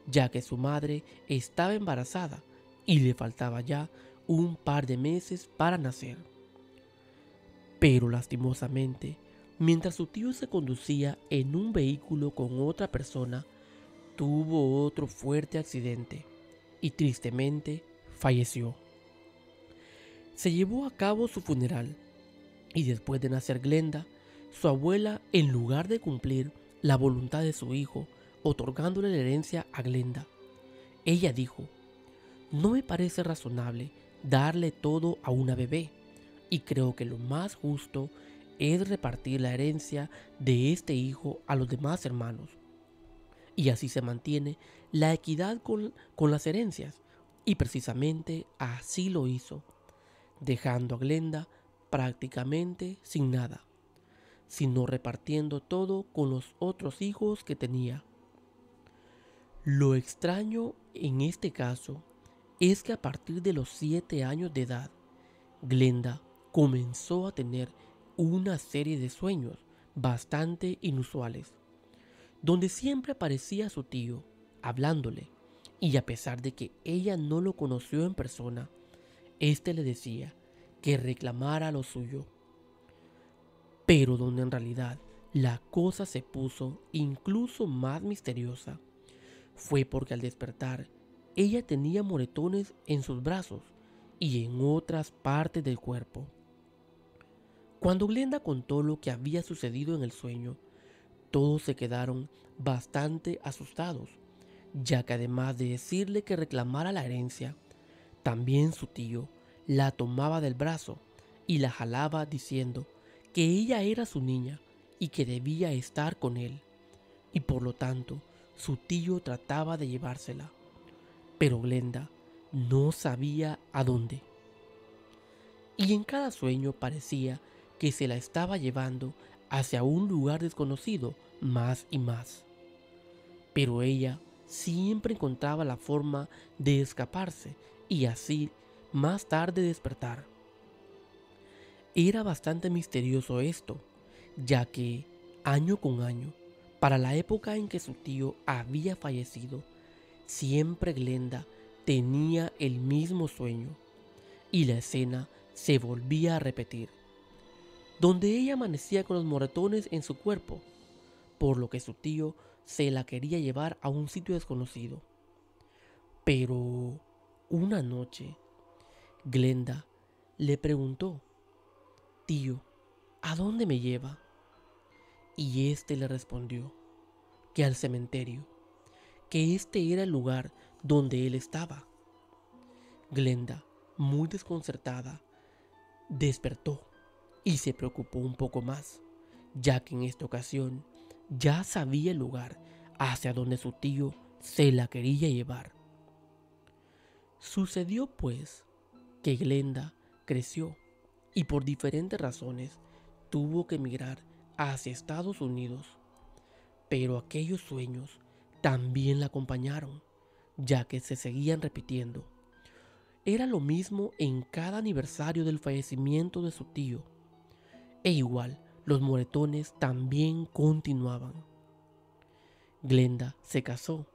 ya que su madre estaba embarazada y le faltaba ya un par de meses para nacer. Pero lastimosamente, mientras su tío se conducía en un vehículo con otra persona, tuvo otro fuerte accidente y tristemente falleció. Se llevó a cabo su funeral y después de nacer Glenda, su abuela, en lugar de cumplir la voluntad de su hijo, otorgándole la herencia a Glenda, ella dijo: "No me parece razonable darle todo a una bebé, y creo que lo más justo es repartir la herencia de este hijo a los demás hermanos. Y así se mantiene la equidad con las herencias", y precisamente así lo hizo, dejando a Glenda prácticamente sin nada, sino repartiendo todo con los otros hijos que tenía. Lo extraño en este caso es que a partir de los 7 años de edad, Glenda comenzó a tener una serie de sueños bastante inusuales, donde siempre aparecía su tío hablándole, y a pesar de que ella no lo conoció en persona, éste le decía que reclamara lo suyo. Pero donde en realidad la cosa se puso incluso más misteriosa fue porque al despertar ella tenía moretones en sus brazos y en otras partes del cuerpo. Cuando Glenda contó lo que había sucedido en el sueño, todos se quedaron bastante asustados, ya que además de decirle que reclamara la herencia, también su tío la tomaba del brazo y la jalaba diciendo que ella era su niña y que debía estar con él, y por lo tanto su tío trataba de llevársela, pero Glenda no sabía a dónde. Y en cada sueño parecía que se la estaba llevando hacia un lugar desconocido más y más. Pero ella siempre encontraba la forma de escaparse y así más tarde despertar. Era bastante misterioso esto, ya que año con año, para la época en que su tío había fallecido, siempre Glenda tenía el mismo sueño y la escena se volvía a repetir, donde ella amanecía con los moretones en su cuerpo, por lo que su tío se la quería llevar a un sitio desconocido. Pero una noche, Glenda le preguntó: «Tío, ¿a dónde me lleva?». Y este le respondió que al cementerio, que este era el lugar donde él estaba. Glenda, muy desconcertada, despertó y se preocupó un poco más, ya que en esta ocasión ya sabía el lugar hacia donde su tío se la quería llevar. Sucedió pues que Glenda creció y por diferentes razones tuvo que emigrar hacia Estados Unidos, pero aquellos sueños también la acompañaron, ya que se seguían repitiendo. Era lo mismo en cada aniversario del fallecimiento de su tío, e igual los moretones también continuaban. Glenda se casó,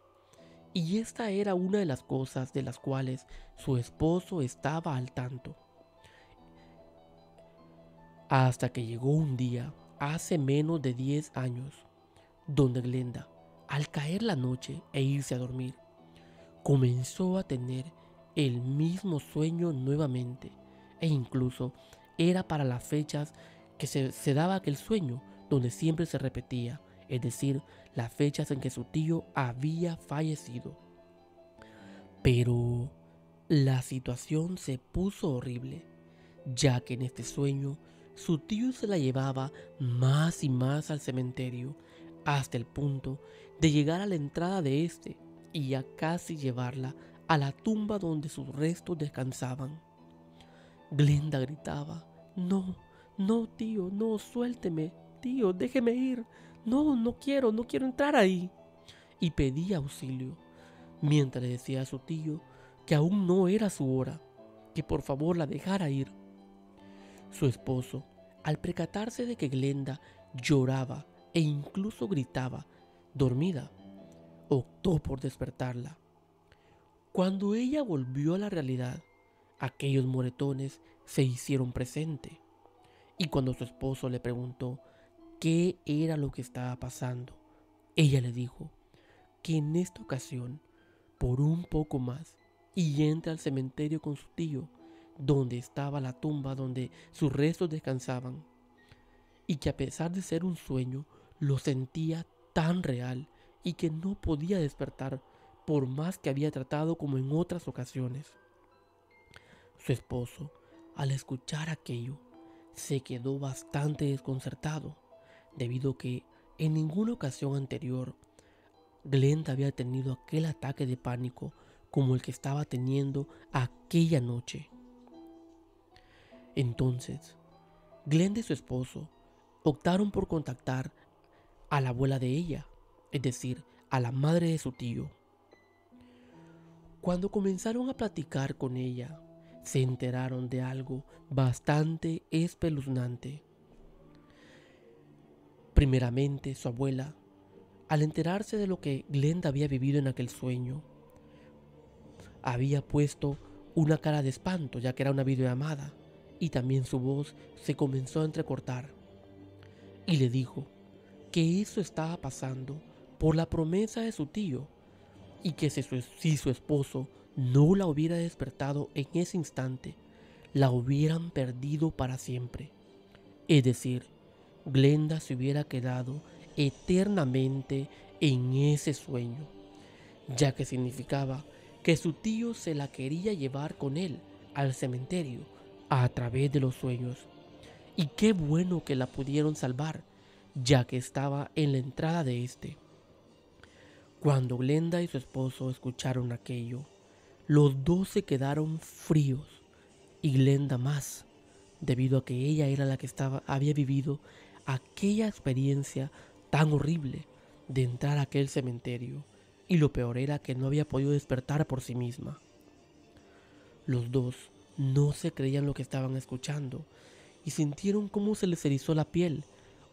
y esta era una de las cosas de las cuales su esposo estaba al tanto. Hasta que llegó un día, hace menos de 10 años, donde Glenda, al caer la noche e irse a dormir, comenzó a tener el mismo sueño nuevamente, e incluso era para las fechas que se daba aquel sueño, donde siempre se repetía, es decir, las fechas en que su tío había fallecido. Pero la situación se puso horrible, ya que en este sueño su tío se la llevaba más y más al cementerio, hasta el punto de llegar a la entrada de este y ya casi llevarla a la tumba donde sus restos descansaban. Glenda gritaba: «No, no, tío, no, suélteme, tío, déjeme ir, no quiero entrar ahí». Y pedía auxilio, mientras le decía a su tío que aún no era su hora, que por favor la dejara ir. Su esposo, al percatarse de que Glenda lloraba e incluso gritaba, dormida, optó por despertarla. Cuando ella volvió a la realidad, aquellos moretones se hicieron presente, y cuando su esposo le preguntó qué era lo que estaba pasando, ella le dijo que en esta ocasión, por un poco más, y entra al cementerio con su tío, donde estaba la tumba donde sus restos descansaban, y que a pesar de ser un sueño, lo sentía tan real y que no podía despertar por más que había tratado como en otras ocasiones. Su esposo, al escuchar aquello, se quedó bastante desconcertado, debido a que en ninguna ocasión anterior Glenda había tenido aquel ataque de pánico como el que estaba teniendo aquella noche. Entonces, Glenda y su esposo optaron por contactar a la abuela de ella, es decir, a la madre de su tío. Cuando comenzaron a platicar con ella, se enteraron de algo bastante espeluznante. Primeramente, su abuela, al enterarse de lo que Glenda había vivido en aquel sueño, había puesto una cara de espanto, ya que era una videollamada, y también su voz se comenzó a entrecortar. Y le dijo que eso estaba pasando por la promesa de su tío, y que si su esposo no la hubiera despertado en ese instante, la hubieran perdido para siempre. Es decir, Glenda se hubiera quedado eternamente en ese sueño, ya que significaba que su tío se la quería llevar con él al cementerio a través de los sueños. Y qué bueno que la pudieron salvar, ya que estaba en la entrada de este. Cuando Glenda y su esposo escucharon aquello, los dos se quedaron fríos, y Glenda más, debido a que ella era la que había vivido aquella experiencia tan horrible de entrar a aquel cementerio y lo peor era que no había podido despertar por sí misma. Los dos no se creían lo que estaban escuchando y sintieron cómo se les erizó la piel.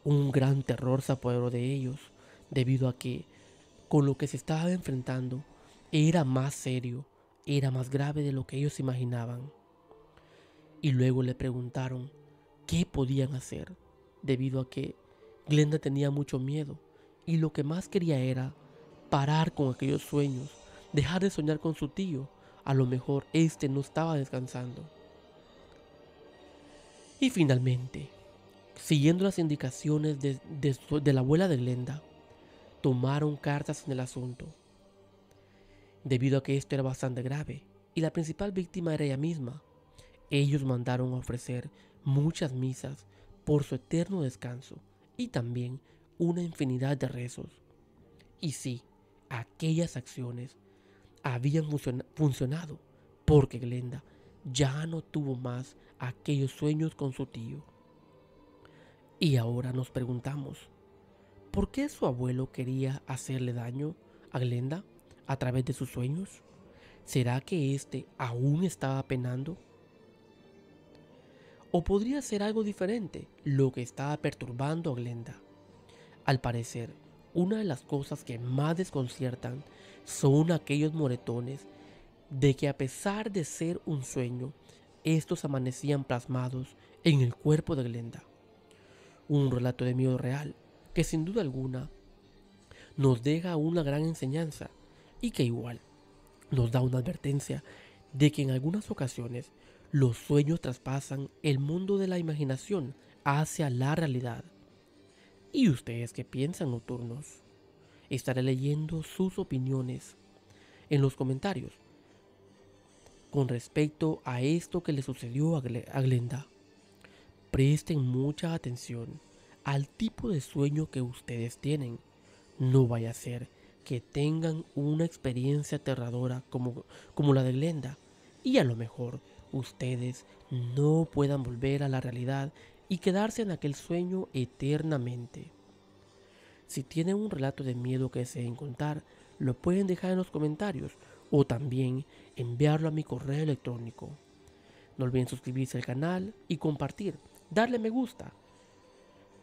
Un gran terror se apoderó de ellos, debido a que, con lo que se estaba enfrentando, era más serio, era más grave de lo que ellos imaginaban. Y luego le preguntaron qué podían hacer, debido a que Glenda tenía mucho miedo y lo que más quería era parar con aquellos sueños, dejar de soñar con su tío. A lo mejor este no estaba descansando. Y finalmente, siguiendo las indicaciones de la abuela de Glenda, tomaron cartas en el asunto, debido a que esto era bastante grave y la principal víctima era ella misma. Ellos mandaron a ofrecer muchas misas por su eterno descanso y también una infinidad de rezos. Y sí, aquellas acciones habían funcionado, porque Glenda ya no tuvo más aquellos sueños con su tío. Y ahora nos preguntamos, ¿por qué su abuelo quería hacerle daño a Glenda a través de sus sueños? ¿Será que éste aún estaba penando? ¿O podría ser algo diferente lo que estaba perturbando a Glenda? Al parecer, una de las cosas que más desconciertan son aquellos moretones de que, a pesar de ser un sueño, estos amanecían plasmados en el cuerpo de Glenda. Un relato de miedo real que sin duda alguna nos deja una gran enseñanza y que igual nos da una advertencia de que en algunas ocasiones los sueños traspasan el mundo de la imaginación hacia la realidad. ¿Y ustedes qué piensan, nocturnos? Estaré leyendo sus opiniones en los comentarios con respecto a esto que le sucedió a Glenda. Presten mucha atención al tipo de sueño que ustedes tienen. No vaya a ser que tengan una experiencia aterradora como la de Glenda, y a lo mejor ustedes no puedan volver a la realidad y quedarse en aquel sueño eternamente. Si tienen un relato de miedo que deseen contar, lo pueden dejar en los comentarios o también enviarlo a mi correo electrónico. No olviden suscribirse al canal y compartir, darle me gusta.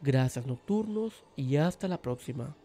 Gracias, nocturnos, y hasta la próxima.